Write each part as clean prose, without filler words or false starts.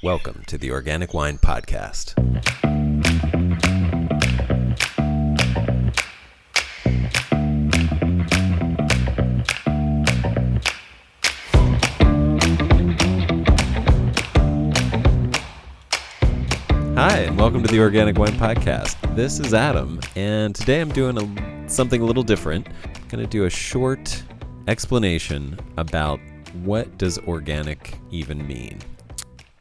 Welcome to the Organic Wine Podcast. Hi, and welcome to the Organic Wine Podcast. This is Adam, and today I'm doing something a little different. I'm going to do a short explanation about what does organic even mean.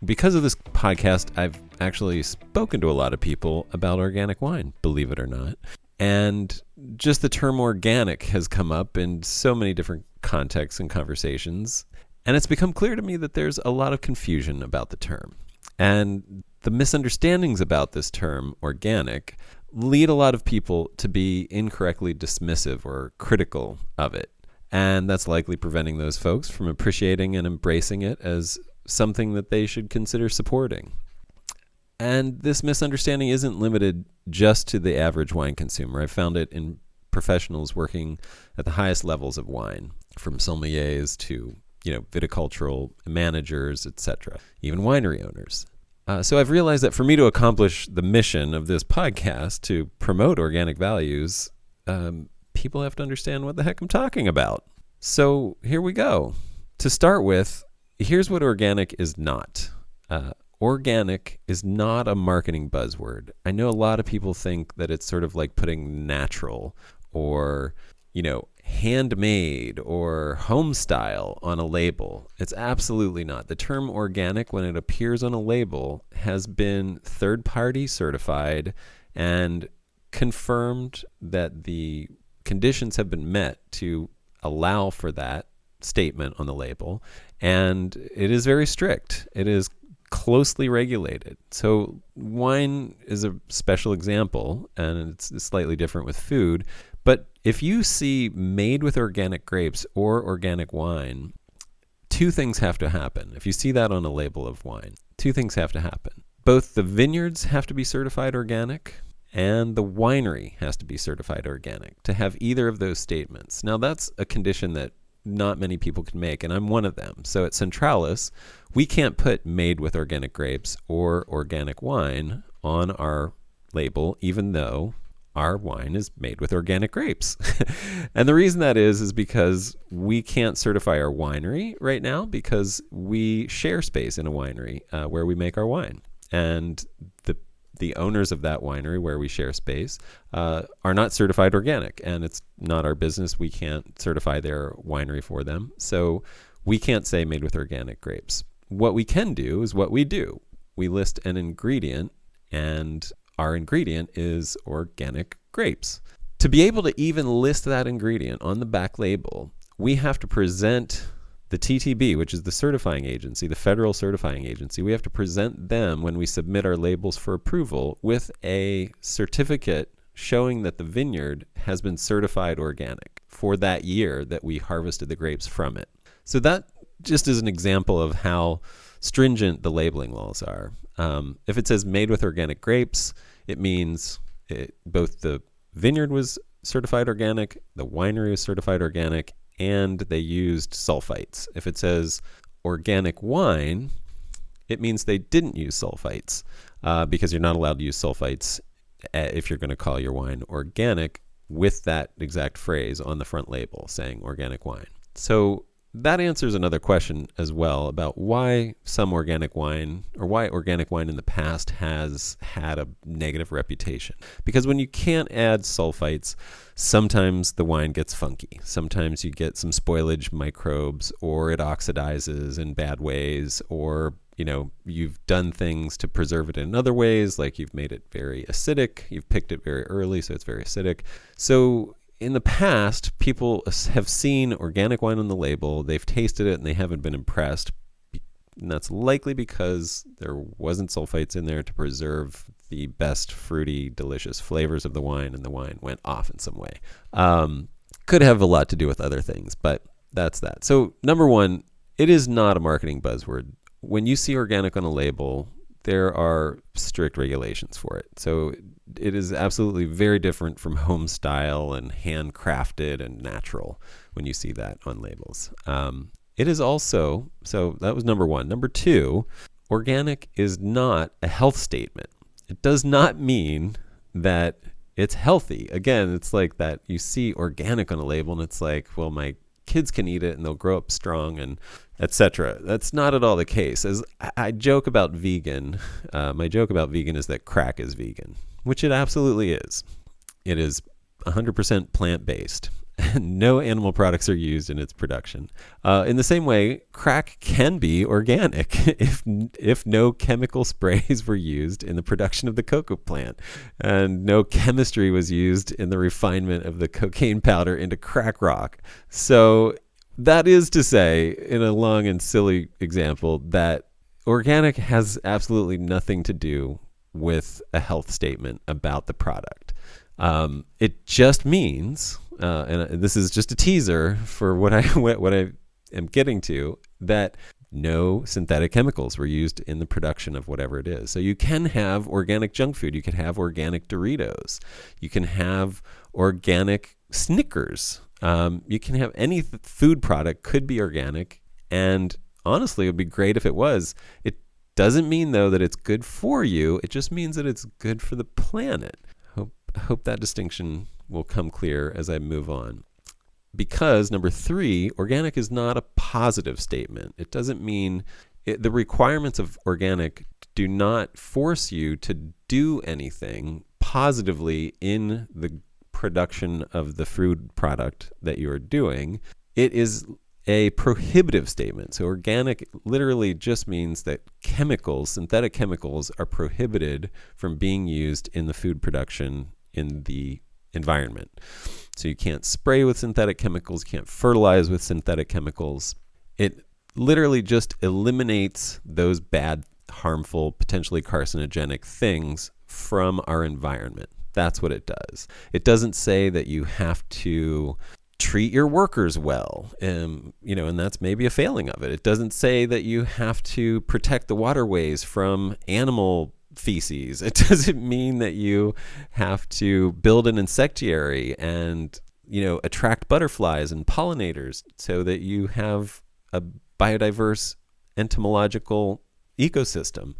Because of this podcast, I've actually spoken to a lot of people about organic wine, believe it or not. And just the term organic has come up in so many different contexts and conversations. And it's become clear to me that there's a lot of confusion about the term. And the misunderstandings about this term, organic, lead a lot of people to be incorrectly dismissive or critical of it. And that's likely preventing those folks from appreciating and embracing it as something that they should consider supporting. And this misunderstanding isn't limited just to the average wine consumer. I've found it in professionals working at the highest levels of wine, from sommeliers to, viticultural managers, etc., even winery owners. So I've realized that for me to accomplish the mission of this podcast to promote organic values, people have to understand what the heck I'm talking about. So here we go. To start with, here's what organic is not. Organic is not a marketing buzzword. I know a lot of people think that it's sort of like putting natural or, handmade or home style on a label. It's absolutely not. The term organic, when it appears on a label, has been third-party certified and confirmed that the conditions have been met to allow for that statement on the label, and it is very strict. It is closely regulated. So wine is a special example, and it's slightly different with food. But if you see made with organic grapes or organic wine, two things have to happen. If you see that on a label of wine, two things have to happen. Both the vineyards have to be certified organic, and the winery has to be certified organic to have either of those statements. Now, that's a condition that not many people can make, and I'm one of them. So at Centralis, we can't put made with organic grapes or organic wine on our label, even though our wine is made with organic grapes. And the reason that is because we can't certify our winery right now because we share space in a winery where we make our wine. And the owners of that winery where we share space are not certified organic, and it's not our business. We can't certify their winery for them. So we can't say made with organic grapes. What we can do is what we do. We list an ingredient, and our ingredient is organic grapes. To be able to even list that ingredient on the back label, we have to present the TTB, which is the certifying agency, the federal certifying agency. We have to present them when we submit our labels for approval with a certificate showing that the vineyard has been certified organic for that year that we harvested the grapes from it. So that just is an example of how stringent the labeling laws are. If it says made with organic grapes, it means both the vineyard was certified organic, the winery was certified organic, and they used sulfites. If it says organic wine, it means they didn't use sulfites because you're not allowed to use sulfites if you're going to call your wine organic with that exact phrase on the front label saying organic wine. So that answers another question as well about why some organic wine, or why organic wine in the past has had a negative reputation. Because when you can't add sulfites, sometimes the wine gets funky. Sometimes you get some spoilage microbes, or it oxidizes in bad ways, or you've done things to preserve it in other ways, like you've made it very acidic, you've picked it very early, so it's very acidic. So in the past, people have seen organic wine on the label, they've tasted it, and they haven't been impressed. And that's likely because there wasn't sulfites in there to preserve the best fruity, delicious flavors of the wine, and the wine went off in some way. Could have a lot to do with other things, but that's that. So number one, it is not a marketing buzzword. When you see organic on a label, there are strict regulations for it. So it is absolutely very different from home style and handcrafted and natural when you see that on labels. It is also, so that was number one. Number two, organic is not a health statement. It does not mean that it's healthy. Again, it's like that you see organic on a label and it's like, well, my kids can eat it and they'll grow up strong and etc. That's not at all the case. As I joke about vegan, my joke about vegan is that crack is vegan, which it absolutely is. It is 100% plant-based. No animal products are used in its production. In the same way, crack can be organic if no chemical sprays were used in the production of the cocoa plant and no chemistry was used in the refinement of the cocaine powder into crack rock. So that is to say, in a long and silly example, that organic has absolutely nothing to do with a health statement about the product. It just means, and this is just a teaser for what I am getting to, that no synthetic chemicals were used in the production of whatever it is. So you can have organic junk food. You can have organic Doritos. You can have organic Snickers. You can have any food product could be organic. And honestly, it would be great if it was. It doesn't mean, though, that it's good for you. It just means that it's good for the planet. Hope that distinction will come clear as I move on. Because, number 3, organic is not a positive statement. It doesn't mean the requirements of organic do not force you to do anything positively in the production of the food product that you are doing. It is a prohibitive statement. So organic literally just means that chemicals, synthetic chemicals, are prohibited from being used in the food production in the environment. So you can't spray with synthetic chemicals, you can't fertilize with synthetic chemicals. It literally just eliminates those bad, harmful, potentially carcinogenic things from our environment. That's what it does. It doesn't say that you have to treat your workers well, and that's maybe a failing of it. It doesn't say that you have to protect the waterways from animal feces. It doesn't mean that you have to build an insectary and attract butterflies and pollinators so that you have a biodiverse entomological ecosystem.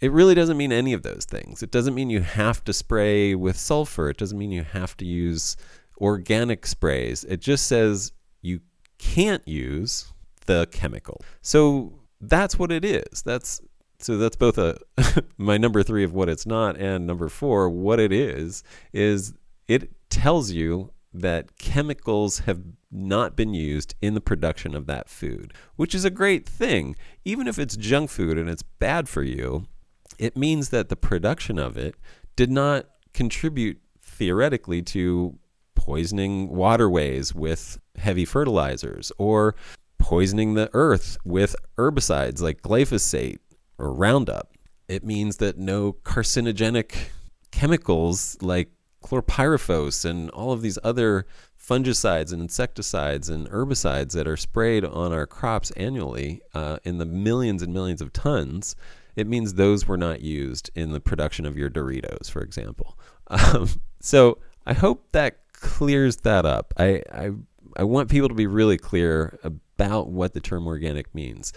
It really doesn't mean any of those things. It doesn't mean you have to spray with sulfur. It doesn't mean you have to use organic sprays. It just says you can't use the chemical. So that's what it is. That's both my number 3 of what it's not, and number 4, what it is it tells you that chemicals have not been used in the production of that food, which is a great thing. Even if it's junk food and it's bad for you, it means that the production of it did not contribute theoretically to poisoning waterways with heavy fertilizers or poisoning the earth with herbicides like glyphosate or Roundup. It means that no carcinogenic chemicals like chlorpyrifos and all of these other fungicides and insecticides and herbicides that are sprayed on our crops annually in the millions and millions of tons, it means those were not used in the production of your Doritos, for example. So I hope that clears that up. I want people to be really clear about what the term organic means.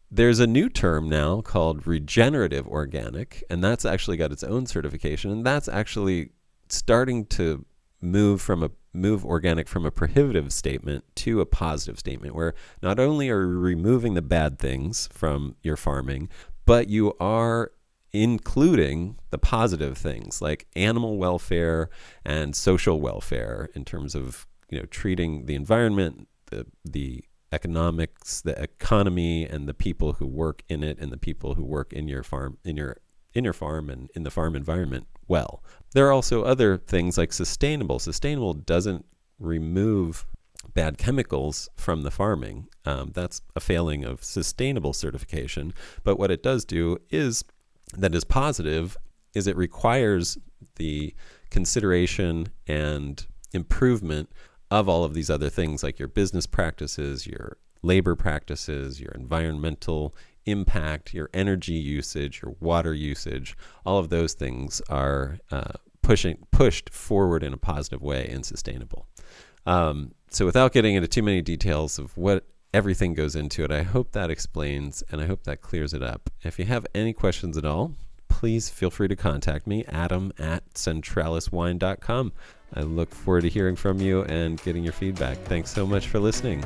There's a new term now called regenerative organic, and that's actually got its own certification, and that's actually starting to move organic from a prohibitive statement to a positive statement, where not only are you removing the bad things from your farming, but you are including the positive things like animal welfare and social welfare in terms of treating the environment, the economics, the economy, and the people who work in it, and the people who work in your farm, in your farm, and in the farm environment well. There are also other things like sustainable. Sustainable doesn't remove bad chemicals from the farming. That's a failing of sustainable certification. But what it does do is that is positive is it requires the consideration and improvement of all of these other things like your business practices, your labor practices, your environmental impact, your energy usage, your water usage. All of those things are pushed forward in a positive way and sustainable. So without getting into too many details of what everything goes into it. I hope that explains, and I hope that clears it up. If you have any questions at all, please feel free to contact me, adam@centraliswine.com. I look forward to hearing from you and getting your feedback. Thanks so much for listening.